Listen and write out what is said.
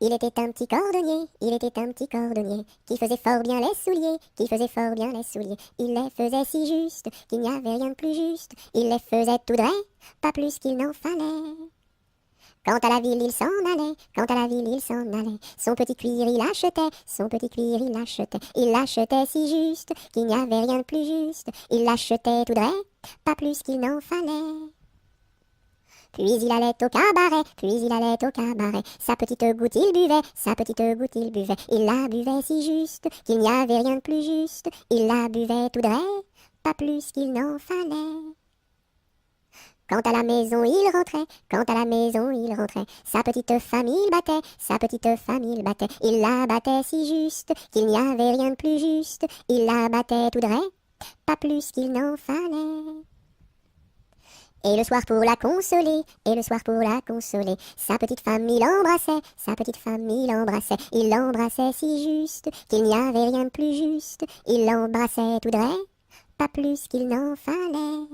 Il était un petit cordonnier, il était un petit cordonnier, qui faisait fort bien les souliers, qui faisait fort bien les souliers. Il les faisait si juste, qu'il n'y avait rien de plus juste. Il les faisait tout droit, pas plus qu'il n'en fallait. Quand à la ville il s'en allait, quand à la ville il s'en allait, son petit cuir il achetait, son petit cuir il achetait. Il l'achetait si juste, qu'il n'y avait rien de plus juste. Il l'achetait tout droit, pas plus qu'il n'en fallait. Puis il allait au cabaret, puis il allait au cabaret. Sa petite goutte il buvait, sa petite goutte il buvait. Il la buvait si juste, qu'il n'y avait rien de plus juste. Il la buvait tout droit, pas plus qu'il n'en fallait. Quand à la maison il rentrait, quand à la maison il rentrait, sa petite femme il battait, sa petite femme il battait. Il la battait si juste, qu'il n'y avait rien de plus juste. Il la battait tout droit, pas plus qu'il n'en fallait. Et le soir pour la consoler, et le soir pour la consoler, sa petite femme il embrassait, sa petite femme il l'embrassait si juste, qu'il n'y avait rien de plus juste, il l'embrassait tout droit, pas plus qu'il n'en fallait.